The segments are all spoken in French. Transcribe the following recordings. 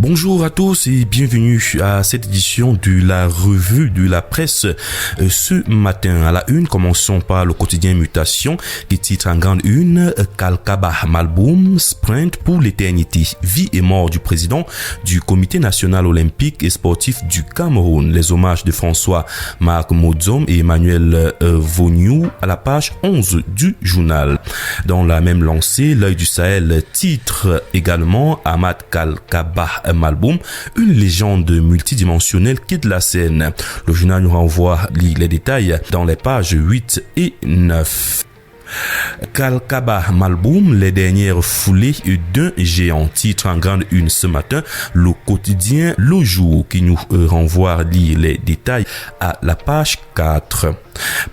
Bonjour à tous et bienvenue à cette édition de la revue de la presse. Ce matin à la une, commençons par le quotidien Mutation qui titre en grande une Kalkaba Malboum, sprint pour l'éternité, vie et mort du président du Comité national olympique et sportif du Cameroun. Les hommages de François Marc Modzom et Emmanuel Vognou à la page 11 du journal. Dans la même lancée, l'œil du Sahel titre également Ahmad Kalkaba Malboum, une légende multidimensionnelle quitte la scène. Le journal nous renvoie les détails dans les pages 8 et 9. Kalkaba Malboum, les dernières foulées d'un géant, titre en grande une ce matin, le quotidien Le Jour qui nous renvoie les détails à la page 4.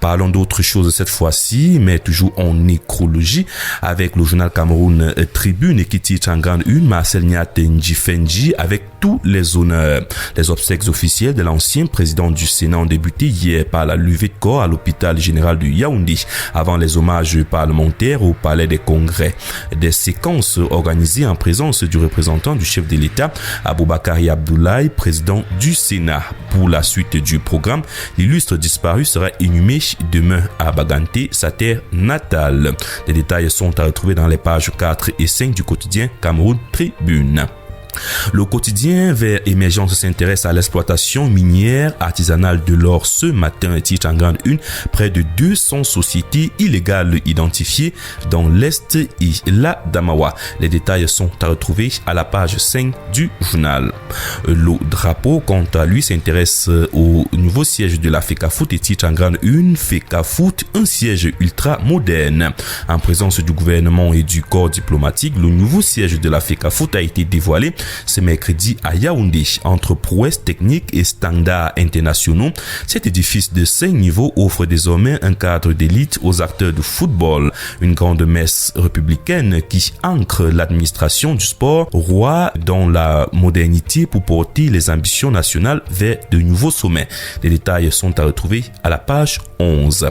Parlons d'autre chose cette fois-ci, mais toujours en nécrologie, avec le journal Cameroun Tribune qui titre en grande une Marcel Niat Ndjifenji avec tous les honneurs. Les obsèques officielles de l'ancien président du Sénat ont débuté hier par la levée de corps à l'hôpital général de Yaoundé, avant les hommages parlementaires au palais des congrès. Des séquences organisées en présence du représentant du chef de l'État, Aboubakari Abdoulaye, président du Sénat. Pour la suite du programme, l'illustre disparu sera inhumé demain à Baganté, sa terre natale. Les détails sont à retrouver dans les pages 4 et 5 du quotidien Cameroun Tribune. Le quotidien Vers Émergence s'intéresse à l'exploitation minière artisanale de l'or ce matin, titre en grande une, près de 200 sociétés illégales identifiées dans l'Est et la Damawa. Les détails sont à retrouver à la page 5 du journal. Le drapeau, quant à lui, s'intéresse au nouveau siège de la FECAFOOT et titre en grande une, FECAFOOT, un siège ultra moderne. En présence du gouvernement et du corps diplomatique, le nouveau siège de la FECAFOOT a été dévoilé ce mercredi à Yaoundé. Entre prouesses techniques et standards internationaux, cet édifice de 5 niveaux offre désormais un cadre d'élite aux acteurs de football. Une grande messe républicaine qui ancre l'administration du sport roi dans la modernité pour porter les ambitions nationales vers de nouveaux sommets. Les détails sont à retrouver à la page 11.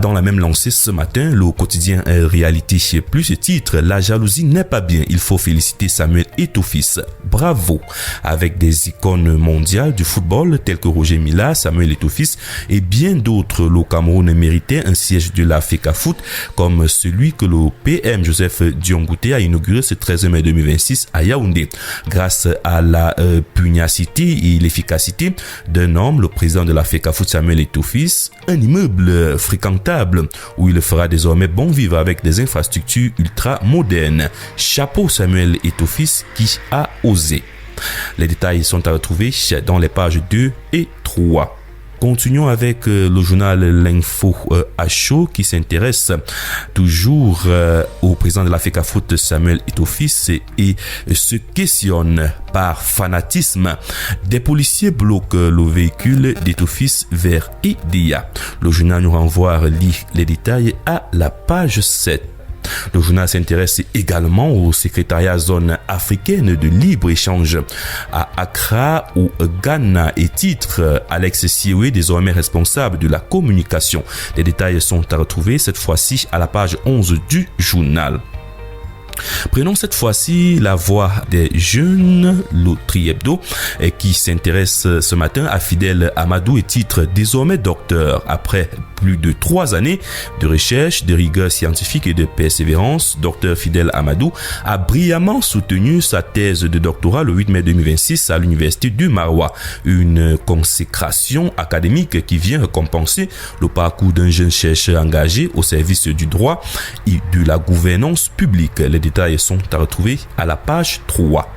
Dans la même lancée ce matin, le quotidien Réalité Plus titre La jalousie n'est pas bien, il faut féliciter Samuel Eto'o-Fils. Bravo. Avec des icônes mondiales du football tels que Roger Mila, Samuel Eto'o-Fils et bien d'autres, le Cameroun méritait un siège de la FECAFOOT comme celui que le PM Joseph Diongouté a inauguré ce 13 mai 2026 à Yaoundé. Grâce à la pugnacité et l'efficacité d'un homme, le président de la FECAFOOT Samuel Eto'o-Fils, un immeuble fréquentable où il fera désormais bon vivre avec des infrastructures ultra modernes. Chapeau Samuel Eto'o-Fils qui a osé. Les détails sont à retrouver dans les pages 2 et 3. Continuons avec le journal L'Info à chaud qui s'intéresse toujours au président de la FECAFOOT Samuel Eto'o-Fils et se questionne par fanatisme. Des policiers bloquent le véhicule d'Eto'o-Fils vers Idéa. Le journal nous renvoie les détails à la page 7. Le journal s'intéresse également au secrétariat zone africaine de libre-échange à Accra au Ghana et titre Alex Siwe désormais responsable de la communication. Les détails sont à retrouver cette fois-ci à la page 11 du journal. Prenons cette fois-ci la voix des jeunes, le Tri-Hebdo, qui s'intéresse ce matin à Fidèle Amadou et titre désormais docteur. Après plus de 3 années de recherche, de rigueur scientifique et de persévérance, docteur Fidèle Amadou a brillamment soutenu sa thèse de doctorat le 8 mai 2026 à l'université du Maroua. Une consécration académique qui vient récompenser le parcours d'un jeune chercheur engagé au service du droit et de la gouvernance publique. Les détails sont à retrouver à la page 3.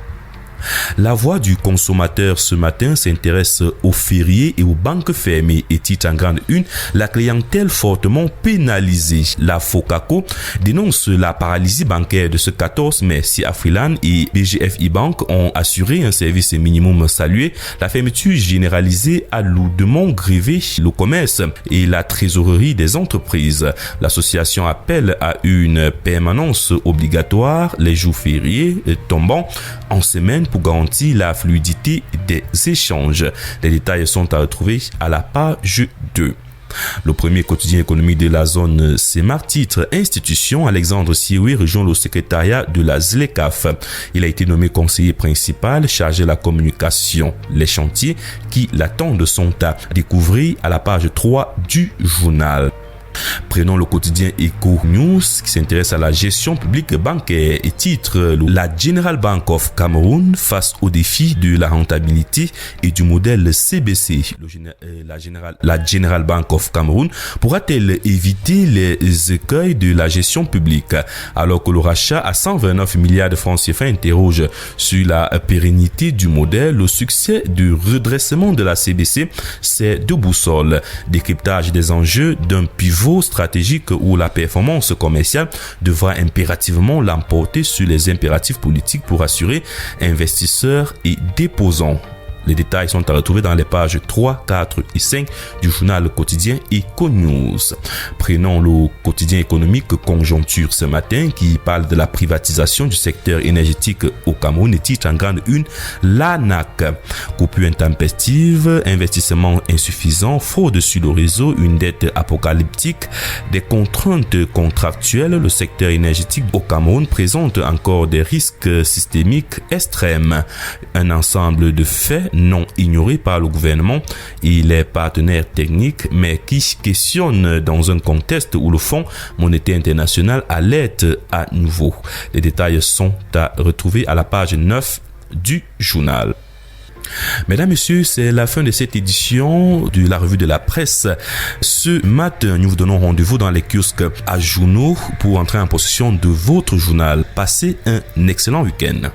La voix du consommateur ce matin s'intéresse aux fériés et aux banques fermées et titre en grande une la clientèle fortement pénalisée. La FOCACO dénonce la paralysie bancaire de ce 14 mai. Si Afriland et BGFI Bank ont assuré un service minimum salué, la fermeture généralisée a lourdement grévé le commerce et la trésorerie des entreprises. L'association appelle à une permanence obligatoire les jours fériés tombant en semaine pour garantir la fluidité des échanges. Les détails sont à retrouver à la page 2. Le premier quotidien économique de la zone Semar titre Institution. Alexandre Sioui rejoint le secrétariat de la ZLECAF. Il a été nommé conseiller principal chargé de la communication. Les chantiers qui l'attendent sont à découvrir à la page 3 du journal. Prenons le quotidien Eco News qui s'intéresse à la gestion publique bancaire et titre La General Bank of Cameroun face aux défis de la rentabilité et du modèle CBC. La General Bank of Cameroun pourra-t-elle éviter les écueils de la gestion publique alors que le rachat à 129 milliards de francs CFA interroge sur la pérennité du modèle? Le succès du redressement de la CBC, c'est deux boussoles. Décryptage des enjeux d'un pivot stratégique où la performance commerciale devra impérativement l'emporter sur les impératifs politiques pour assurer investisseurs et déposants. Les détails sont à retrouver dans les pages 3, 4 et 5 du journal quotidien Eco News. Prenons le quotidien économique Conjoncture ce matin qui parle de la privatisation du secteur énergétique au Cameroun et titre en grande une l'ANAC. Coupure intempestive, investissement insuffisant, fraude sur le réseau, une dette apocalyptique, des contraintes contractuelles. Le secteur énergétique au Cameroun présente encore des risques systémiques extrêmes. Un ensemble de faits non ignorés par le gouvernement et les partenaires techniques, mais qui questionnent dans un contexte où le Fonds monétaire international alerte à nouveau. Les détails sont à retrouver à la page 9 du journal. Mesdames, Messieurs, c'est la fin de cette édition de la revue de la presse. Ce matin, nous vous donnons rendez-vous dans les kiosques à journaux pour entrer en possession de votre journal. Passez un excellent week-end.